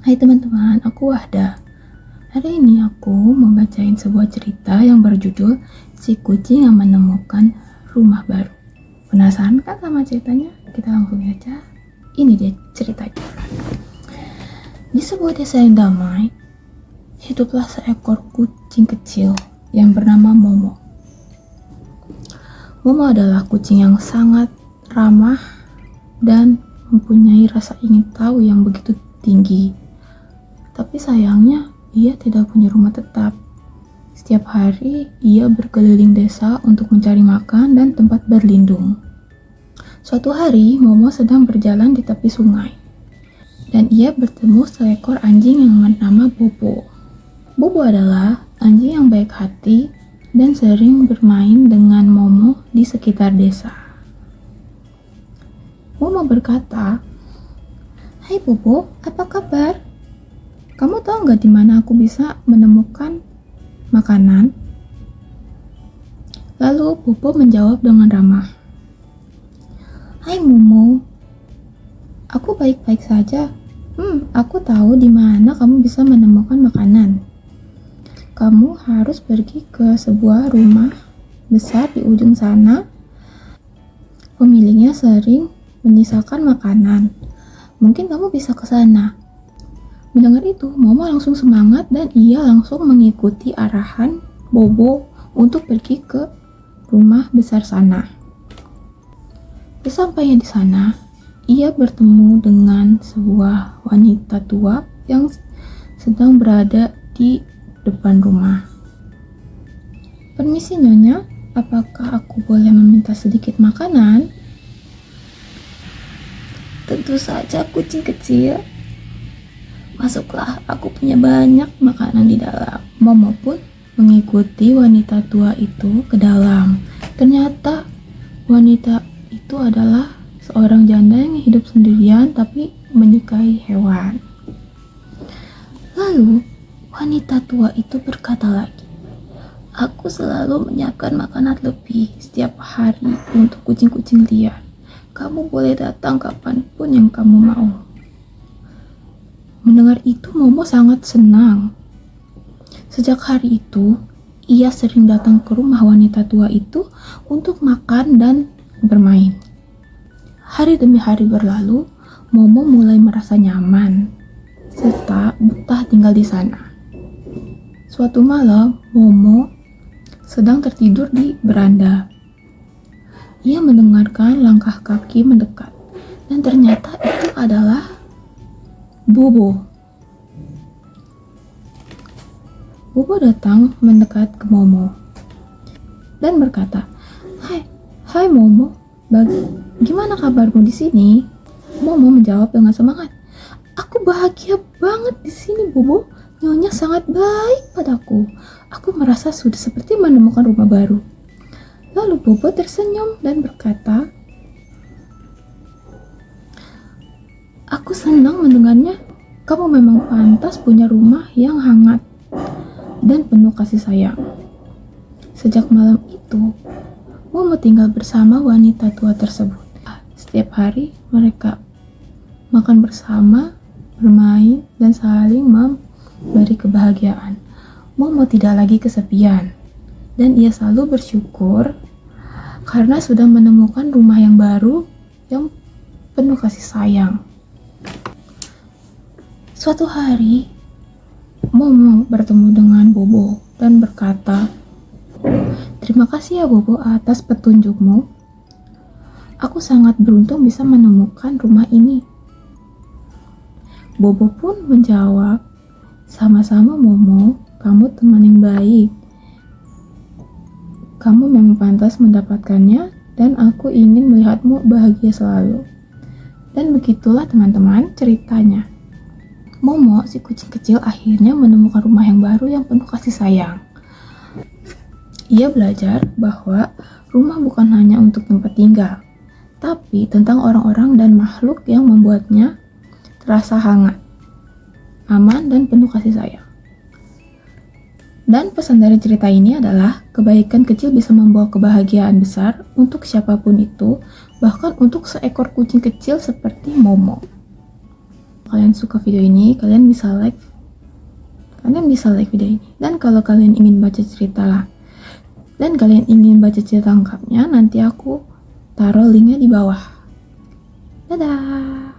Hai teman-teman, aku Wahda. Hari ini aku membacain sebuah cerita yang berjudul Si Kucing yang Menemukan Rumah Baru. Penasaran kan sama ceritanya? Kita langsung aja. Ini dia ceritanya. Di sebuah desa yang damai, hiduplah seekor kucing kecil yang bernama Momo. Momo adalah kucing yang sangat ramah dan mempunyai rasa ingin tahu yang begitu tinggi. Tapi sayangnya, ia tidak punya rumah tetap. Setiap hari, ia berkeliling desa untuk mencari makan dan tempat berlindung. Suatu hari, Momo sedang berjalan di tepi sungai. Dan ia bertemu seekor anjing yang bernama Bobo. Bobo adalah anjing yang baik hati dan sering bermain dengan Momo di sekitar desa. Momo berkata, "Hai Bobo, apa kabar? Kamu tahu nggak di mana aku bisa menemukan makanan?" Lalu Bobo menjawab dengan ramah, "Hai Momo, aku baik-baik saja. Aku tahu di mana kamu bisa menemukan makanan. Kamu harus pergi ke sebuah rumah besar di ujung sana. Pemiliknya sering menyisakan makanan. Mungkin kamu bisa ke sana." Mendengar itu, Momo langsung semangat dan ia langsung mengikuti arahan Bobo untuk pergi ke rumah besar sana. Sesampainya di sana, ia bertemu dengan sebuah wanita tua yang sedang berada di depan rumah. "Permisi Nyonya, apakah aku boleh meminta sedikit makanan?" "Tentu saja kucing kecil. Masuklah, aku punya banyak makanan di dalam." Momo pun mengikuti wanita tua itu ke dalam. Ternyata wanita itu adalah seorang janda yang hidup sendirian tapi menyukai hewan. Lalu wanita tua itu berkata lagi, "Aku selalu menyiapkan makanan lebih setiap hari untuk kucing-kucing liar. Kamu boleh datang kapanpun yang kamu mau." Mendengar itu, Momo sangat senang. Sejak hari itu, ia sering datang ke rumah wanita tua itu untuk makan dan bermain. Hari demi hari berlalu, Momo mulai merasa nyaman serta betah tinggal di sana. Suatu malam, Momo sedang tertidur di beranda. Ia mendengarkan langkah kaki mendekat, dan ternyata itu adalah Bobo. Bobo datang mendekat ke Momo dan berkata, Hai Momo, gimana kabarmu di sini?" Momo menjawab dengan semangat, "Aku bahagia banget di sini, Bobo. Nyonya sangat baik padaku. Aku merasa sudah seperti menemukan rumah baru." Lalu Bobo tersenyum dan berkata, "Aku senang mendengarnya. Kamu memang pantas punya rumah yang hangat dan penuh kasih sayang." Sejak malam itu, Momo tinggal bersama wanita tua tersebut. Setiap hari mereka makan bersama, bermain, dan saling memberi kebahagiaan. Momo tidak lagi kesepian, dan ia selalu bersyukur karena sudah menemukan rumah yang baru yang penuh kasih sayang. Suatu hari, Momo bertemu dengan Bobo dan berkata, "Terima kasih ya Bobo atas petunjukmu. Aku sangat beruntung bisa menemukan rumah ini." Bobo pun menjawab, "Sama-sama Momo, kamu teman yang baik. Kamu memang pantas mendapatkannya dan aku ingin melihatmu bahagia selalu." Dan begitulah teman-teman ceritanya. Momo, si kucing kecil, akhirnya menemukan rumah yang baru yang penuh kasih sayang. Ia belajar bahwa rumah bukan hanya untuk tempat tinggal, tapi tentang orang-orang dan makhluk yang membuatnya terasa hangat, aman, dan penuh kasih sayang. Dan pesan dari cerita ini adalah kebaikan kecil bisa membawa kebahagiaan besar untuk siapapun itu, bahkan untuk seekor kucing kecil seperti Momo. Kalian suka video ini, kalian bisa like video ini. Dan kalau kalian ingin baca cerita lengkapnya, nanti aku taruh linknya di bawah. Dadah.